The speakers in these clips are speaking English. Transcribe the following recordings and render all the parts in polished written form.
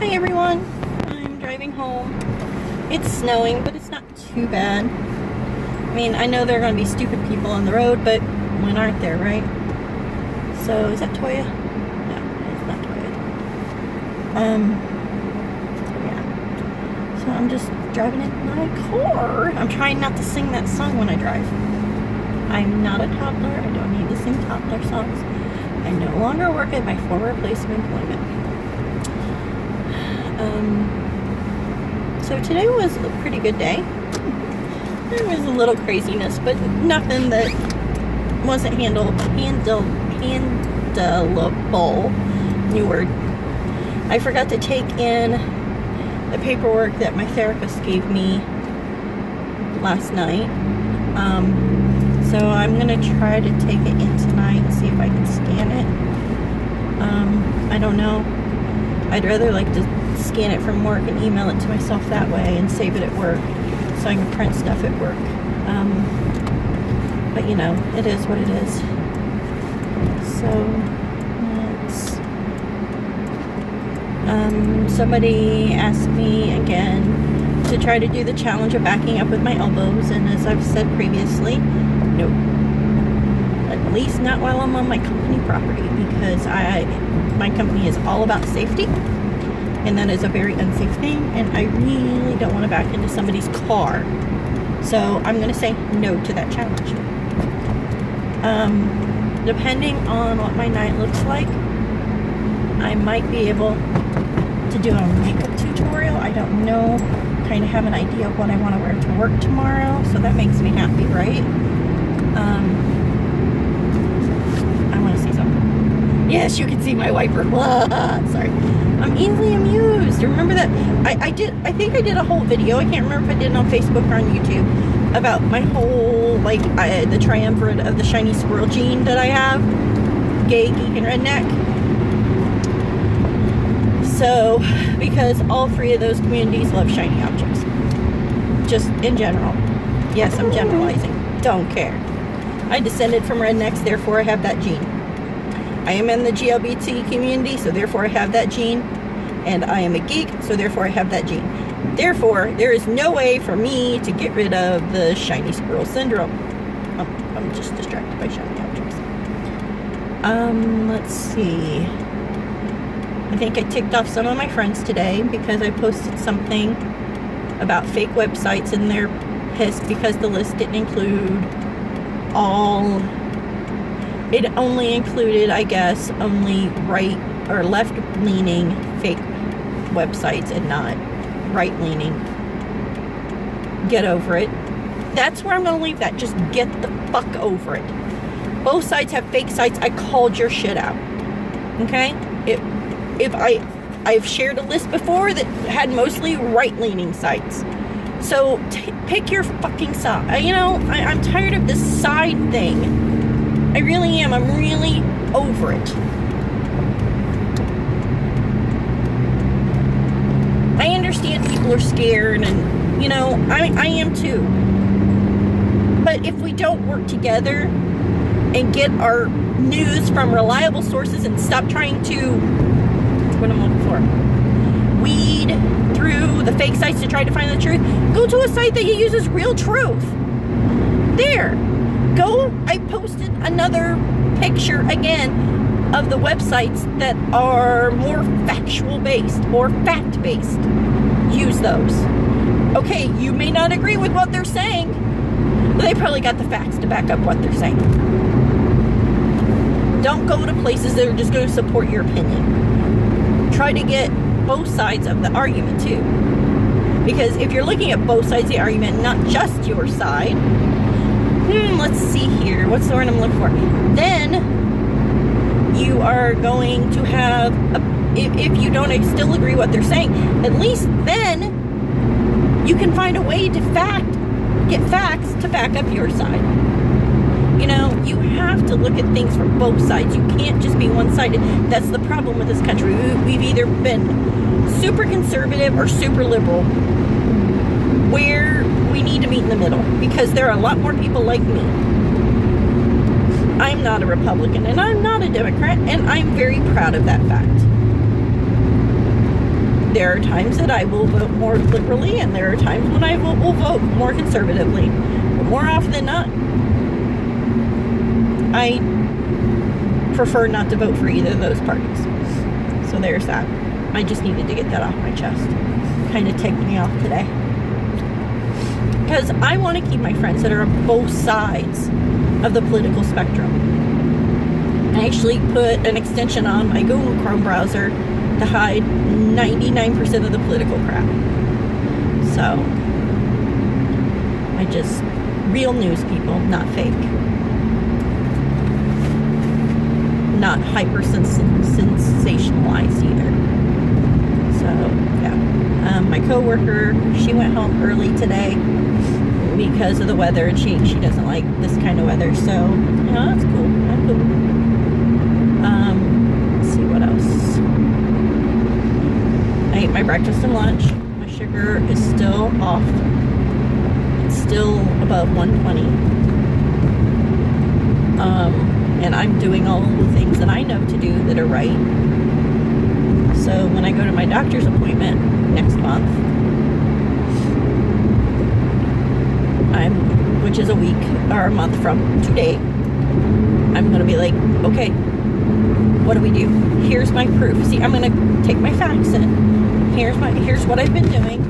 Hi everyone, I'm driving home. It's snowing, but it's not too bad. I mean, I know there are going to be stupid people on the road, but when aren't there, right? So, is that Toya? No, it's not Toya. Yeah. So I'm just driving in my car. I'm trying not to sing that song when I drive. I'm not a toddler. I don't need to sing toddler songs. I no longer work at my former place of employment. So today was a pretty good day. There was a little craziness, but nothing that wasn't handleable. New word. I forgot to take in the paperwork that my therapist gave me last night. So I'm gonna try to take it in tonight and see if I can scan it. I don't know. I'd rather like to scan it from work and email it to myself that way and save it at work so I can print stuff at work. But you know, it is what it is. So somebody asked me again to try to do the challenge of backing up with my elbows, and as I've said previously, no. At least not while I'm on my company property, because my company is all about safety, and that is a very unsafe thing, and I really don't want to back into somebody's car. So I'm going to say no to that challenge. Depending on what my night looks like, I might be able to do a makeup tutorial. I don't know. Kind of have an idea of what I want to wear to work tomorrow, so that makes me happy, right? I want to see something. Yes, you can see my wiper. Sorry. I'm easily amused. Remember that I think I did a whole video. I can't remember if I did it on Facebook or on YouTube about my whole, like, the triumvirate of the shiny squirrel gene that I have. Gay, geek, and redneck. So, because all three of those communities love shiny objects. Just in general. Yes, I'm generalizing. Don't care. I descended from rednecks, therefore I have that gene. I am in the GLBT community, so therefore I have that gene. And I am a geek, so therefore I have that gene. Therefore, there is no way for me to get rid of the shiny squirrel syndrome. I'm just distracted by shiny objects. Let's see. I think I ticked off some of my friends today because I posted something about fake websites, and they're pissed because the list didn't include all. It only included, I guess, only right or left-leaning fake websites and not right-leaning. Get over it. That's where I'm going to leave that. Just get the fuck over it. Both sides have fake sites. I called your shit out. Okay? I've shared a list before that had mostly right-leaning sites. So pick your fucking side. You know, I'm tired of this side thing. I really am. I'm really over it. I understand people are scared, and, you know, I am too. But if we don't work together and get our news from reliable sources and stop trying to, what I'm looking for, weed through the fake sites to try to find the truth, go to a site that uses real truth. There. Go. I posted another picture again of the websites that are more factual based, more fact based. Use those. Okay, you may not agree with what they're saying, but they probably got the facts to back up what they're saying. Don't go to places that are just going to support your opinion. Try to get both sides of the argument too. Because if you're looking at both sides of the argument, not just your side, let's see here. What's the word I'm looking for? Then you are going to have, if you don't still agree what they're saying, at least then you can find a way to get facts to back up your side. You know, you have to look at things from both sides. You can't just be one-sided. That's the problem with this country. We've either been super conservative or super liberal, where we need to meet in the middle, because there are a lot more people like me. I'm not a Republican, and I'm not a Democrat, and I'm very proud of that fact. there are times that I will vote more liberally, and there are times when I will vote more conservatively. But more often than not, I prefer not to vote for either of those parties. So there's that. I just needed to get that off my chest. Kind of ticked me off today. Because I want to keep my friends that are on both sides of the political spectrum. I actually put an extension on my Google Chrome browser to hide 99% of the political crap. So, I just, real news, people, not fake. Not hyper sensationalized either. So, yeah. My coworker, she went home early today because of the weather, and she doesn't like this kind of weather. So, you know, that's cool. I'm cool. Let's see what else. I ate my breakfast and lunch. My sugar is still off. It's still above 120. And I'm doing all the things that I know to do that are right. So when I go to my doctor's appointment next month, which is a week or a month from today, I'm going to be like, okay, what do we do? Here's my proof. See, I'm going to take my facts in. Here's what I've been doing.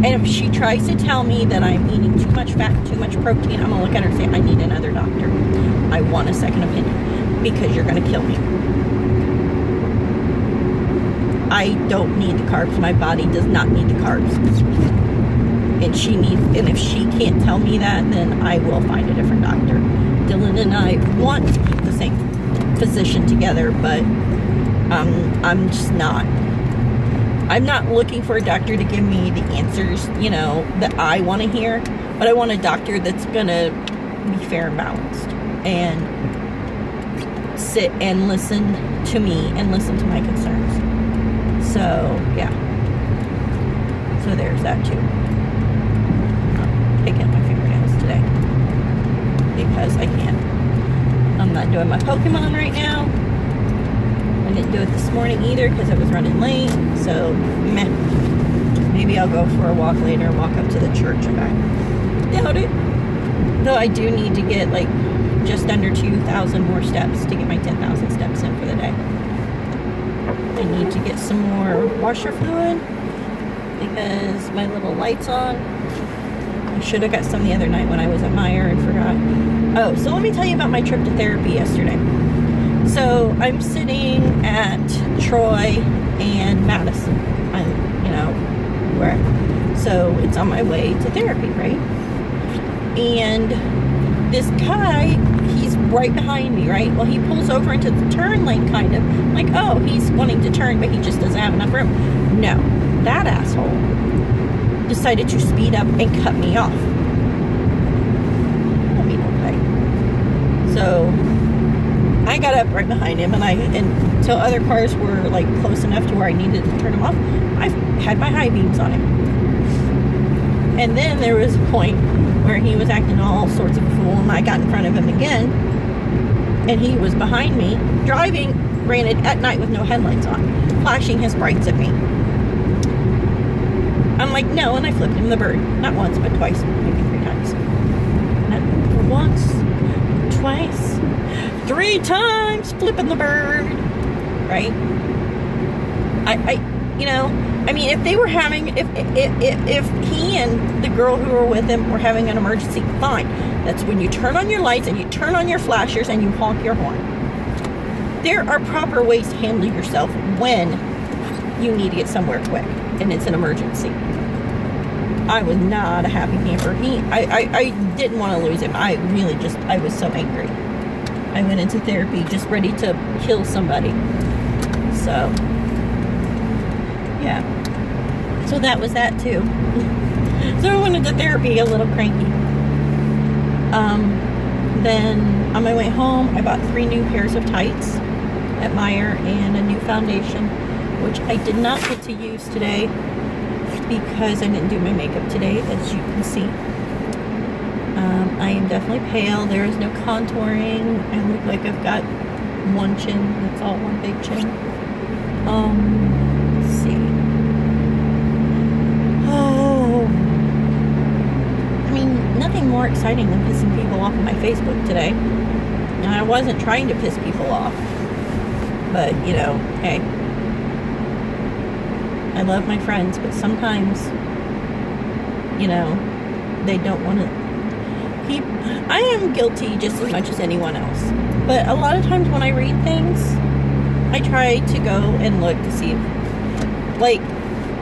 And if she tries to tell me that I'm eating too much fat, too much protein, I'm going to look at her and say, I need another doctor. I want a second opinion because you're going to kill me. I don't need the carbs. My body does not need the carbs. And if she can't tell me that, then I will find a different doctor. Dylan and I want to keep the same physician together, but I'm just not. I'm not looking for a doctor to give me the answers, you know, that I want to hear, but I want a doctor that's going to be fair and balanced and sit and listen to me and listen to my concerns. So, yeah. So there's that too. I'm picking my fingernails today because I can. I'm not doing my Pokemon right now. I didn't do it this morning either because I was running late. So, meh. Maybe I'll go for a walk later and walk up to the church and back. Doubt it. Though I do need to get like just under 2,000 more steps to get my 10,000 steps in for the day. I need to get some more washer fluid because my little light's on. I should have got some the other night when I was at Meijer and forgot. Oh, so let me tell you about my trip to therapy yesterday. So I'm sitting at Troy and Madison. Wherever. So it's on my way to therapy, right? And this guy, he's right behind me, right? Well, he pulls over into the turn lane, kind of. Like, oh, he's wanting to turn, but he just doesn't have enough room. No, that asshole decided to speed up and cut me off. I mean, okay. So I got up right behind him, and until other cars were like close enough to where I needed to turn him off, I had my high beams on him. And then there was a point where he was acting all sorts of a fool, and I got in front of him again, and he was behind me, driving, granted, at night with no headlights on, flashing his brights at me. I'm like, no, and I flipped him the bird. Not once, but twice, maybe 3 times. Not once, twice, 3 times flipping the bird, right? If they were having, if he and the girl who were with him were having an emergency, fine. That's when you turn on your lights and you turn on your flashers and you honk your horn. There are proper ways to handle yourself when you need to get somewhere quick and it's an emergency. I was not a happy camper. I didn't want to lose him. I was so angry. I went into therapy just ready to kill somebody. So, yeah. So that was that too. So I went into therapy a little cranky. Then on my way home, I bought 3 new pairs of tights at Meijer and a new foundation, which I did not get to use today because I didn't do my makeup today, as you can see. I am definitely pale. There is no contouring. I look like I've got one chin. It's all one big chin. Let's see. exciting than pissing people off on my Facebook today. And I wasn't trying to piss people off. But, you know, hey. I love my friends, but sometimes, you know, they don't want to. I am guilty just as much as anyone else. But a lot of times when I read things, I try to go and look to see if, like,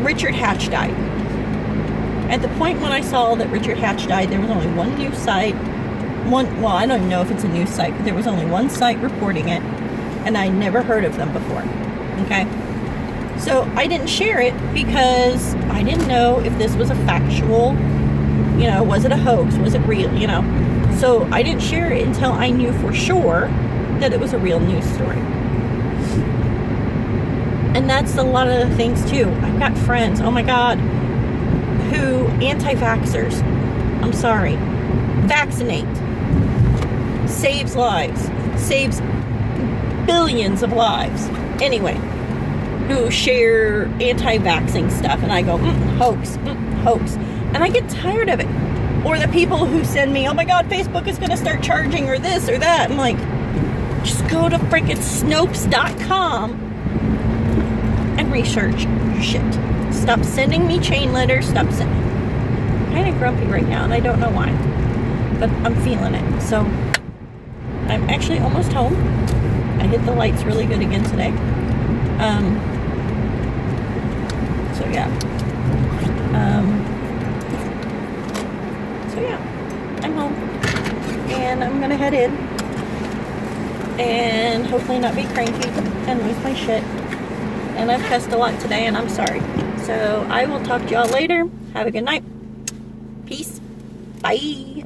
Richard Hatch died. At the point when I saw that Richard Hatch died, there was only one news site. Well, I don't even know if it's a news site, but there was only one site reporting it, and I never heard of them before. Okay? So I didn't share it because I didn't know if this was a factual, you know, was it a hoax? Was it real? You know? So I didn't share it until I knew for sure that it was a real news story. And that's a lot of the things too. I've got friends, oh my God, who, anti-vaxxers, I'm sorry, vaccinate, saves lives, saves billions of lives. Anyway, who share anti-vaxxing stuff, and I go, hoax, hoax. And I get tired of it. Or the people who send me, oh my God, Facebook is going to start charging, or this or that. I'm like, just go to freaking Snopes.com and research your shit. Stop sending me chain letters. Stop sending. I'm kind of grumpy right now, and I don't know why. But I'm feeling it. So I'm actually almost home. I hit the lights really good again today. So yeah. I'm home. And I'm gonna head in. And hopefully not be cranky and lose my shit. And I've cussed a lot today, and I'm sorry. So I will talk to y'all later. Have a good night. Peace. Bye.